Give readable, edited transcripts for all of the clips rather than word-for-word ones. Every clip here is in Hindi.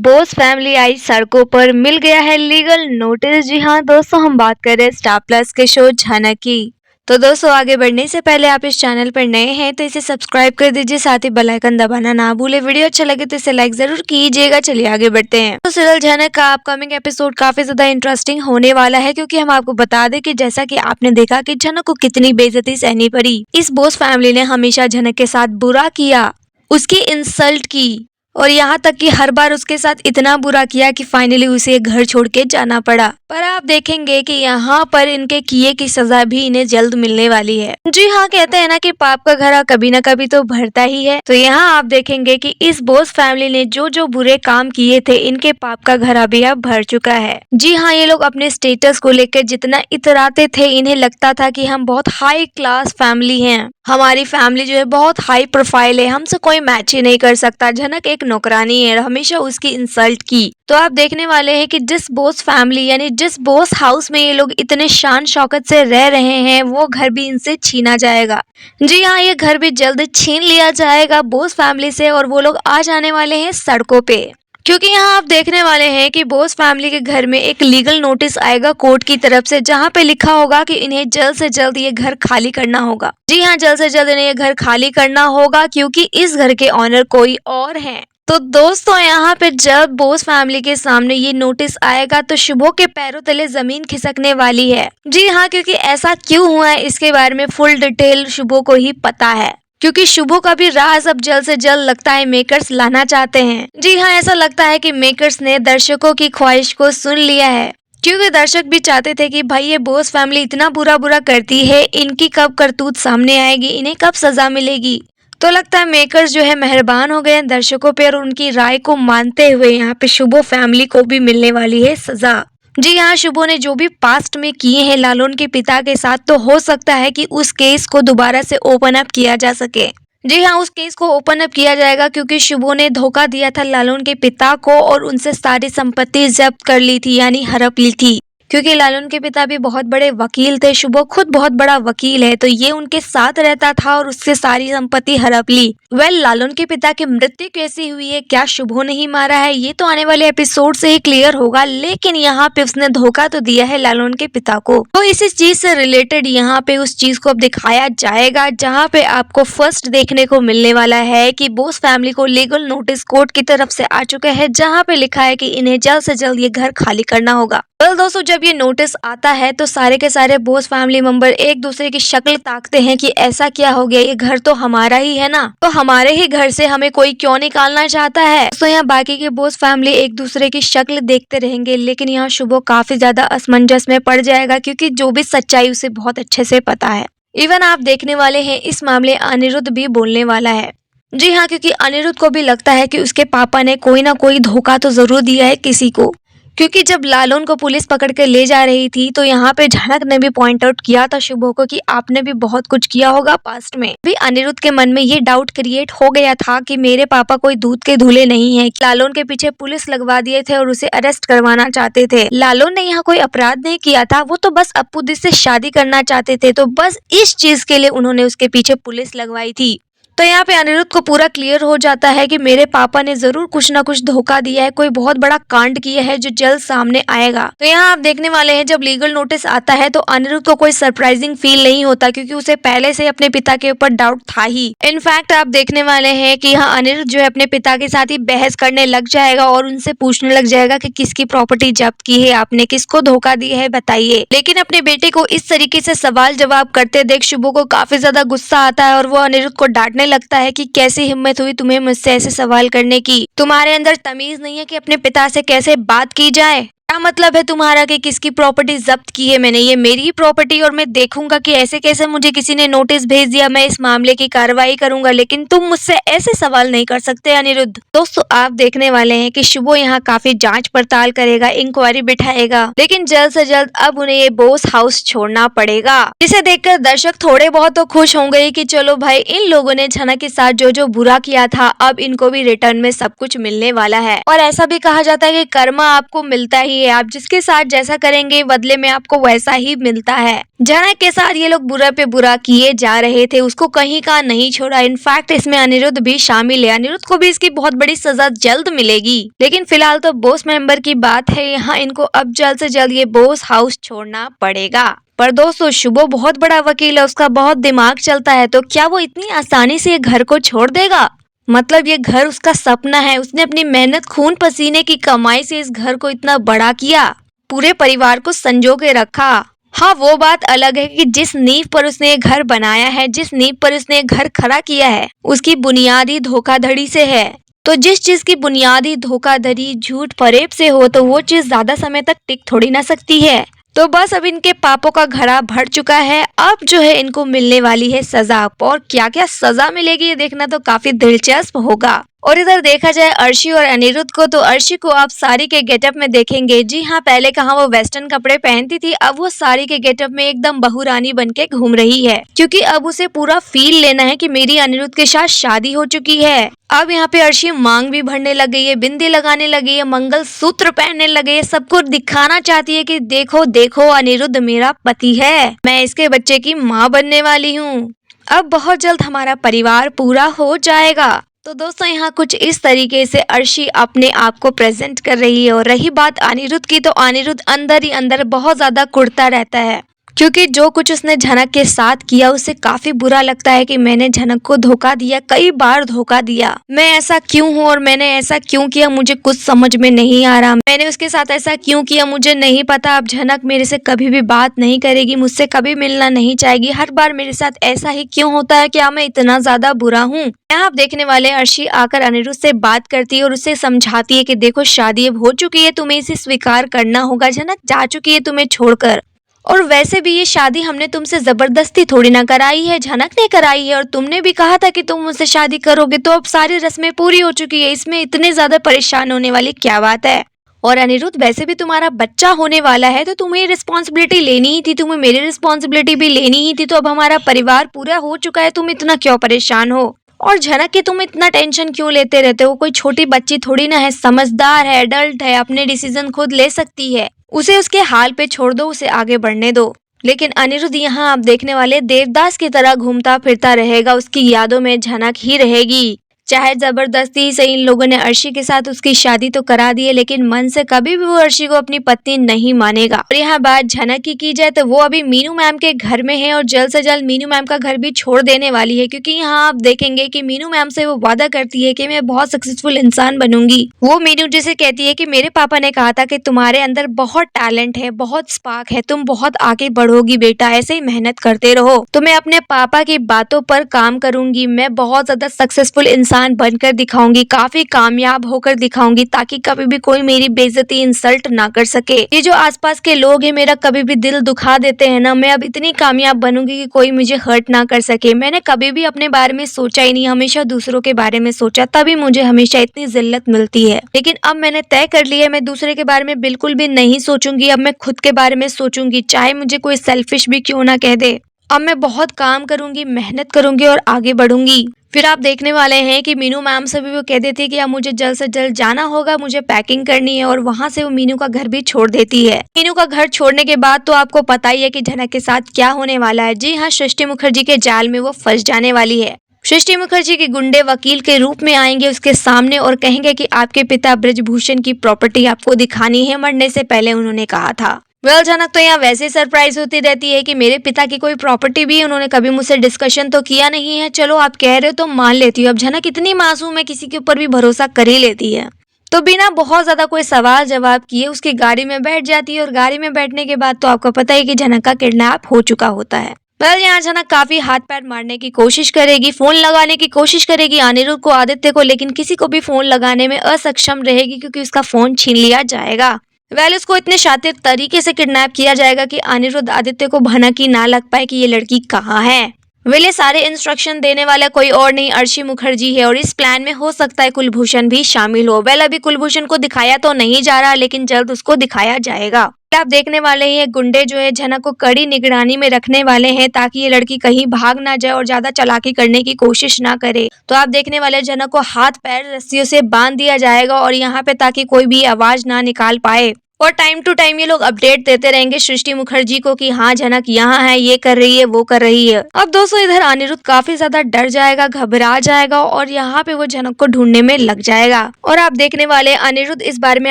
बोस फैमिली आई सड़कों पर, मिल गया है लीगल नोटिस। जी हाँ दोस्तों, हम बात कर रहे हैं स्टार प्लस के शो झनक की। तो दोस्तों, आगे बढ़ने से पहले आप इस चैनल पर नए हैं तो इसे सब्सक्राइब कर दीजिए, साथ ही बेल आइकन दबाना ना भूले। वीडियो अच्छा लगे तो इसे लाइक जरूर कीजिएगा। चलिए आगे बढ़ते हैं। तो सीरियल झनक का अपकमिंग एपिसोड काफी ज्यादा इंटरेस्टिंग होने वाला है, क्योंकि हम आपको बता दें कि जैसा कि आपने देखा कि झनक को कितनी बेइज्जती सहनी पड़ी। इस बोस फैमिली ने हमेशा झनक के साथ बुरा किया, उसकी इंसल्ट की, और यहाँ तक कि हर बार उसके साथ इतना बुरा किया कि फाइनली उसे घर छोड़ के जाना पड़ा। पर आप देखेंगे कि यहाँ पर इनके किए की सजा भी इन्हें जल्द मिलने वाली है। जी हाँ, कहते हैं ना कि पाप का घड़ा कभी ना कभी तो भरता ही है। तो यहाँ आप देखेंगे कि इस बोस फैमिली ने जो जो बुरे काम किए थे, इनके पाप का घड़ा भी अब भर चुका है। जी हाँ, ये लोग अपने स्टेटस को लेकर जितना इतराते थे, इन्हें लगता था कि हम बहुत हाई क्लास फैमिली हैं, हमारी फैमिली जो है बहुत हाई प्रोफाइल है, हमसे कोई मैच ही नहीं कर सकता। झनक एक नौकरानी है, हमेशा उसकी इंसल्ट की। तो आप देखने वाले हैं कि जिस बोस फैमिली यानी जिस बोस हाउस में ये लोग इतने शान शौकत से रह रहे हैं, वो घर भी इनसे छीना जाएगा। जी हाँ, ये घर भी जल्द छीन लिया जाएगा बोस फैमिली से, और वो लोग आ जाने वाले हैं सड़कों पे। क्योंकि यहाँ आप देखने वाले हैं कि बोस फैमिली के घर में एक लीगल नोटिस आएगा कोर्ट की तरफ से, जहाँ पे लिखा होगा कि इन्हें जल्द से जल्द ये घर खाली करना होगा। जी हाँ, जल्द से जल्द इन्हें ये घर खाली करना होगा, क्योंकि इस घर के ऑनर कोई और हैं। तो दोस्तों, यहाँ पे जब बोस फैमिली के सामने ये नोटिस आएगा तो शुभो के पैरों तले जमीन खिसकने वाली है। जी हाँ, क्योंकि ऐसा क्यों हुआ है इसके बारे में फुल डिटेल शुभो को ही पता है, क्योंकि शुभो का भी राज अब जल्द से जल्द लगता है मेकर्स लाना चाहते हैं। जी हाँ, ऐसा लगता है कि मेकर्स ने दर्शकों की ख्वाहिश को सुन लिया है, क्योंकि दर्शक भी चाहते थे कि भाई ये बोस फैमिली इतना बुरा बुरा करती है, इनकी कब करतूत सामने आएगी, इन्हें कब सजा मिलेगी। तो लगता है मेकर्स जो है मेहरबान हो गए हैं दर्शकों पे, और उनकी राय को मानते हुए यहाँ पे शुभो फैमिली को भी मिलने वाली है सजा। जी हाँ, शुभो ने जो भी पास्ट में किए हैं लालोन के पिता के साथ, तो हो सकता है कि उस केस को दोबारा से ओपन अप किया जा सके। जी हाँ, उस केस को ओपन अप किया जाएगा, क्योंकि शुभो ने धोखा दिया था लालोन के पिता को और उनसे सारी संपत्ति जब्त कर ली थी, यानी हड़प ली थी। क्योंकि लालन के पिता भी बहुत बड़े वकील थे, शुभो खुद बहुत बड़ा वकील है, तो ये उनके साथ रहता था और उससे सारी संपत्ति हड़प ली। लालन के पिता की मृत्यु कैसी हुई है, क्या शुभो ने ही मारा है, ये तो आने वाले एपिसोड से ही क्लियर होगा। लेकिन यहाँ पे उसने धोखा तो दिया है लालन के पिता को, तो इसी चीज से रिलेटेड यहाँ पे उस चीज को अब दिखाया जाएगा, जहाँ पे आपको फर्स्ट देखने को मिलने वाला है कि बोस फैमिली को लीगल नोटिस कोर्ट की तरफ से आ चुका है, जहाँ पे लिखा है कि इन्हें जल्द से जल्द ये घर खाली करना होगा। दोस्तों, जब ये नोटिस आता है तो सारे के सारे बोस फैमिली मेंबर एक दूसरे की शक्ल ताकते हैं कि ऐसा क्या हो गया, ये घर तो हमारा ही है ना, तो हमारे ही घर से हमें कोई क्यों निकालना चाहता है। तो यहाँ बाकी के बोस फैमिली एक दूसरे की शक्ल देखते रहेंगे, लेकिन यहाँ शुभो काफी ज्यादा असमंजस में पड़ जाएगा, क्योंकि जो भी सच्चाई उसे बहुत अच्छे से पता है। इवन आप देखने वाले हैं इस मामले अनिरुद्ध भी बोलने वाला है। जी हाँ, क्योंकि अनिरुद्ध को भी लगता है कि उसके पापा ने कोई ना कोई धोखा तो जरूर दिया है किसी को, क्योंकि जब लालोन को पुलिस पकड़ के ले जा रही थी तो यहाँ पे झनक ने भी पॉइंट आउट किया था शुभो को कि आपने भी बहुत कुछ किया होगा पास्ट में। भी अनिरुद्ध के मन में ये डाउट क्रिएट हो गया था कि मेरे पापा कोई दूध के धुले नहीं है। लालोन के पीछे पुलिस लगवा दिए थे और उसे अरेस्ट करवाना चाहते थे। लालोन ने यहाँ कोई अपराध नहीं किया था, वो तो बस अप्पू दी से शादी करना चाहते थे, तो बस इस चीज के लिए उन्होंने उसके पीछे पुलिस लगवाई थी। तो यहाँ पे अनिरुद्ध को पूरा क्लियर हो जाता है कि मेरे पापा ने जरूर कुछ ना कुछ धोखा दिया है, कोई बहुत बड़ा कांड किया है जो जल्द सामने आएगा। तो यहाँ आप देखने वाले हैं जब लीगल नोटिस आता है तो अनिरुद्ध को कोई सरप्राइजिंग फील नहीं होता, क्योंकि उसे पहले से अपने पिता के ऊपर डाउट था ही। इनफैक्ट आप देखने वाले हैं कि यहाँ अनिरुद्ध जो है अपने पिता के साथ ही बहस करने लग जाएगा और उनसे पूछने लग जाएगा कि किसकी प्रॉपर्टी जब्त की है आपने, किसको धोखा दिया है बताइए। लेकिन अपने बेटे को इस तरीके से सवाल जवाब करते देख शुभो को काफी ज्यादा गुस्सा आता है और वो अनिरुद्ध को डांटने लगता है कि कैसी हिम्मत हुई तुम्हें मुझसे ऐसे सवाल करने की, तुम्हारे अंदर तमीज नहीं है कि अपने पिता से कैसे बात की जाए, क्या मतलब है तुम्हारा कि किसकी प्रॉपर्टी जब्त की है मैंने, ये मेरी ही प्रॉपर्टी और मैं देखूंगा कि ऐसे कैसे मुझे किसी ने नोटिस भेज दिया, मैं इस मामले की कार्रवाई करूंगा, लेकिन तुम मुझसे ऐसे सवाल नहीं कर सकते अनिरुद्ध। दोस्तों, आप देखने वाले हैं कि शुभो यहाँ काफी जांच पड़ताल करेगा, इंक्वायरी बिठाएगा, लेकिन जल्द से जल्द अब उन्हें ये बोस हाउस छोड़ना पड़ेगा, जिसे देखकर दर्शक थोड़े बहुत तो खुश होंगे कि चलो भाई, इन लोगों ने झनक के साथ जो जो बुरा किया था अब इनको भी रिटर्न में सब कुछ मिलने वाला है। और ऐसा भी कहा जाता है कि कर्मा आपको मिलता ही है, आप जिसके साथ जैसा करेंगे बदले में आपको वैसा ही मिलता है। जनक के साथ ये लोग बुरा पे बुरा किए जा रहे थे, उसको कहीं का नहीं छोड़ा। इनफैक्ट इसमें अनिरुद्ध भी शामिल है, अनिरुद्ध को भी इसकी बहुत बड़ी सजा जल्द मिलेगी। लेकिन फिलहाल तो बॉस मेंबर की बात है, यहाँ इनको अब जल्द से जल्द ये बॉस हाउस छोड़ना पड़ेगा। पर दोस्तों शुभो बहुत बड़ा वकील है, उसका बहुत दिमाग चलता है, तो क्या वो इतनी आसानी से ये घर को छोड़ देगा? मतलब ये घर उसका सपना है, उसने अपनी मेहनत खून पसीने की कमाई से इस घर को इतना बड़ा किया, पूरे परिवार को संजो के रखा। हाँ वो बात अलग है कि जिस नींव पर उसने ये घर बनाया है, जिस नींव पर उसने ये घर खड़ा किया है, उसकी बुनियादी धोखाधड़ी से है। तो जिस चीज की बुनियादी धोखाधड़ी झूठ फरेब से हो, तो वो चीज ज्यादा समय तक टिक थोड़ी ना सकती है। तो बस अब इनके पापों का घड़ा भर चुका है, अब जो है इनको मिलने वाली है सजा। और क्या क्या सजा मिलेगी ये देखना तो काफी दिलचस्प होगा। और इधर देखा जाए अर्शी और अनिरुद्ध को, तो अर्शी को आप साड़ी के गेटअप में देखेंगे। जी हाँ, पहले कहाँ वो वेस्टर्न कपड़े पहनती थी, अब वो साड़ी के गेटअप में एकदम बहुरानी बन के घूम रही है, क्योंकि अब उसे पूरा फील लेना है कि मेरी अनिरुद्ध के साथ शादी हो चुकी है। अब यहाँ पे अर्शी मांग भी भरने लग गई है, बिंदी लगाने लगी है, मंगल सूत्र पहनने लगे है, सबको दिखाना चाहती है कि देखो देखो अनिरुद्ध मेरा पति है, मैं इसके बच्चे की माँ बनने वाली हूँ। अब बहुत जल्द हमारा परिवार पूरा हो जाएगा। तो दोस्तों यहाँ कुछ इस तरीके से अर्शी अपने आप को प्रेजेंट कर रही है। और रही बात अनिरुद्ध की, तो अनिरुद्ध अंदर ही अंदर बहुत ज्यादा कुढ़ता रहता है, क्योंकि जो कुछ उसने झनक के साथ किया उसे काफी बुरा लगता है कि मैंने झनक को धोखा दिया, कई बार धोखा दिया। मैं ऐसा क्यों हूँ और मैंने ऐसा क्यों किया, मुझे कुछ समझ में नहीं आ रहा। मैंने उसके साथ ऐसा क्यों किया मुझे नहीं पता। अब झनक मेरे से कभी भी बात नहीं करेगी, मुझसे कभी मिलना नहीं चाहेगी। हर बार मेरे साथ ऐसा ही क्यों होता है? क्या मैं इतना ज्यादा बुरा हूँ? यहाँ आप देखने वाले अर्शी आकर अनिरुद्ध से बात करती है और उसे समझाती है कि देखो शादी अब हो चुकी है, तुम्हें इसे स्वीकार करना होगा। झनक जा चुकी है तुम्हें छोड़कर, और वैसे भी ये शादी हमने तुमसे जबरदस्ती थोड़ी ना कराई है, झनक ने कराई है। और तुमने भी कहा था कि तुम मुझसे शादी करोगे, तो अब सारी रस्में पूरी हो चुकी है, इसमें इतने ज्यादा परेशान होने वाली क्या बात है? और अनिरुद्ध वैसे भी तुम्हारा बच्चा होने वाला है, तो तुम्हें रिस्पॉन्सिबिलिटी लेनी ही थी, तुम्हें मेरी रिस्पॉन्सिबिलिटी भी लेनी ही थी। तो अब हमारा परिवार पूरा हो चुका है, तुम इतना क्यों परेशान हो? और झनक के तुम इतना टेंशन क्यों लेते रहते हो? कोई छोटी बच्ची थोड़ी ना है, समझदार है, एडल्ट है, अपने डिसीजन खुद ले सकती है। उसे उसके हाल पे छोड़ दो, उसे आगे बढ़ने दो। लेकिन अनिरुद्ध यहाँ आप देखने वाले देवदास की तरह घूमता फिरता रहेगा, उसकी यादों में झनक ही रहेगी। चाहे जबरदस्ती से इन लोगों ने अर्शी के साथ उसकी शादी तो करा दी है, लेकिन मन से कभी भी वो अर्शी को अपनी पत्नी नहीं मानेगा। और यहाँ बात झनक की जाए तो वो अभी मीनू मैम के घर में है और जल्द से जल्द मीनू मैम का घर भी छोड़ देने वाली है, क्योंकि यहाँ आप देखेंगे कि मीनू मैम से वो वादा करती है कि मैं बहुत सक्सेसफुल इंसान बनूंगी। वो मीनू जी से कहती है कि मेरे पापा ने कहा था कि तुम्हारे अंदर बहुत टैलेंट है, बहुत स्पार्क है, तुम बहुत आगे बढ़ोगी बेटा, ऐसे ही मेहनत करते रहो। तो मैं अपने पापा की बातों पर काम करूंगी, मैं बहुत ज्यादा सक्सेसफुल इंसान बनकर दिखाऊंगी, काफी कामयाब होकर दिखाऊंगी, ताकि कभी भी कोई मेरी बेइज्जती इंसल्ट ना कर सके। ये जो आसपास के लोग हैं मेरा कभी भी दिल दुखा देते हैं ना, मैं अब इतनी कामयाब बनूंगी कि कोई मुझे हर्ट ना कर सके। मैंने कभी भी अपने बारे में सोचा ही नहीं, हमेशा दूसरों के बारे में सोचा, तभी मुझे हमेशा इतनी जिल्लत मिलती है। लेकिन अब मैंने तय कर लिया है, मैं दूसरे के बारे में बिल्कुल भी नहीं सोचूंगी। अब मैं खुद के बारे में सोचूंगी, चाहे मुझे कोई सेल्फिश भी क्यों ना कह दे। अब मैं बहुत काम करूंगी, मेहनत करूंगी और आगे बढ़ूंगी। फिर आप देखने वाले हैं कि मीनू मैम से भी वो कह देती है कि अब मुझे जल्द से जल्द जाना होगा, मुझे पैकिंग करनी है। और वहां से वो मीनू का घर भी छोड़ देती है। मीनू का घर छोड़ने के बाद तो आपको पता ही है कि झनक के साथ क्या होने वाला है। जी हाँ, सृष्टि मुखर्जी के जाल में वो फंस जाने वाली है। सृष्टि मुखर्जी के गुंडे वकील के रूप में आएंगे उसके सामने और कहेंगे कि आपके पिता ब्रिजभूषण की प्रॉपर्टी आपको दिखानी है, मरने से पहले उन्होंने कहा था। झनक तो यहाँ वैसे सरप्राइज होती रहती है कि मेरे पिता की कोई प्रॉपर्टी भी उन्होंने कभी मुझसे डिस्कशन तो किया नहीं है। चलो आप कह रहे हो तो मान लेती हूँ। अब झनक इतनी मासूम है, किसी के ऊपर भी भरोसा कर ही लेती है। तो बिना बहुत ज्यादा कोई सवाल जवाब किए उसकी गाड़ी में बैठ जाती है। और गाड़ी में बैठने के बाद तो आपको पता है कि झनक का किडनैप हो चुका होता है। यहाँ झनक काफी हाथ पैर मारने की कोशिश करेगी, फोन लगाने की कोशिश करेगी अनिरुद्ध को, आदित्य को, लेकिन किसी को भी फोन लगाने में असक्षम रहेगी, क्योंकि उसका फोन छीन लिया जाएगा। उसको इतने शातिर तरीके से किडनैप किया जाएगा कि अनिरुद्ध आदित्य को भनक ही ना लग पाए कि ये लड़की कहाँ है। ये सारे इंस्ट्रक्शन देने वाला कोई और नहीं अर्शी मुखर्जी है। और इस प्लान में हो सकता है कुलभूषण भी शामिल हो। अभी कुलभूषण को दिखाया तो नहीं जा रहा, लेकिन जल्द उसको दिखाया जाएगा। आप देखने वाले हैं गुंडे जो है झनक को कड़ी निगरानी में रखने वाले हैं, ताकि ये लड़की कहीं भाग ना जाए और ज्यादा चालाकी करने की कोशिश ना करे। तो आप देखने वाले झनक को हाथ पैर रस्सियों से बांध दिया जाएगा और यहाँ पे, ताकि कोई भी आवाज ना निकाल पाए। और टाइम टू टाइम ये लोग अपडेट देते रहेंगे सृष्टि मुखर्जी को कि हाँ झनक यहाँ है, ये कर रही है, वो कर रही है। अब दोस्तों इधर अनिरुद्ध काफी ज्यादा डर जाएगा, घबरा जाएगा और यहाँ पे वो झनक को ढूंढने में लग जाएगा। और आप देखने वाले अनिरुद्ध इस बारे में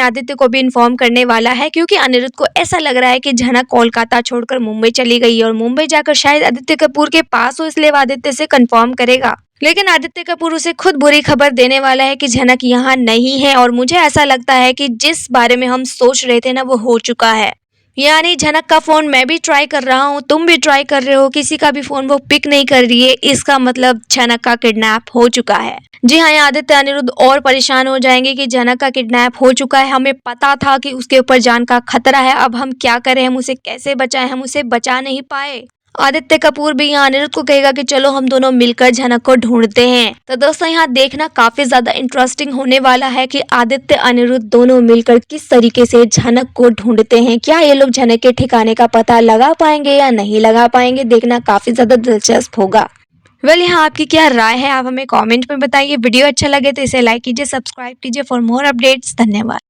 आदित्य को भी इन्फॉर्म करने वाला है, क्योंकि अनिरुद्ध को ऐसा लग रहा है कि झनक कोलकाता छोड़कर मुंबई चली गई है और मुंबई जाकर शायद आदित्य कपूर के पास हो, इसलिए आदित्य से कंफर्म करेगा। लेकिन आदित्य कपूर उसे खुद बुरी खबर देने वाला है कि झनक यहाँ नहीं है और मुझे ऐसा लगता है कि जिस बारे में हम सोच रहे थे ना वो हो चुका है। यानी झनक का फोन मैं भी ट्राई कर रहा हूँ, तुम भी ट्राई कर रहे हो, किसी का भी फोन वो पिक नहीं कर रही है, इसका मतलब झनक का किडनैप हो चुका है। जी हाँ, यहाँ आदित्य अनिरुद्ध और परेशान हो जाएंगे कि झनक का किडनैप हो चुका है, हमें पता था कि उसके ऊपर जान का खतरा है, अब हम क्या करें, हम उसे कैसे बचाएं, हम उसे बचा नहीं पाए। आदित्य कपूर भी यहाँ अनिरुद्ध को कहेगा कि चलो हम दोनों मिलकर झनक को ढूंढते हैं। तो दोस्तों यहाँ देखना काफी ज्यादा इंटरेस्टिंग होने वाला है कि आदित्य अनिरुद्ध दोनों मिलकर किस तरीके से झनक को ढूंढते हैं। क्या ये लोग झनक के ठिकाने का पता लगा पाएंगे या नहीं लगा पाएंगे, देखना काफी ज्यादा दिलचस्प होगा। यहाँ आपकी क्या राय है, आप हमें कॉमेंट में बताइए। वीडियो अच्छा लगे तो इसे लाइक कीजिए, सब्सक्राइब कीजिए फॉर मोर अपडेट्स। धन्यवाद।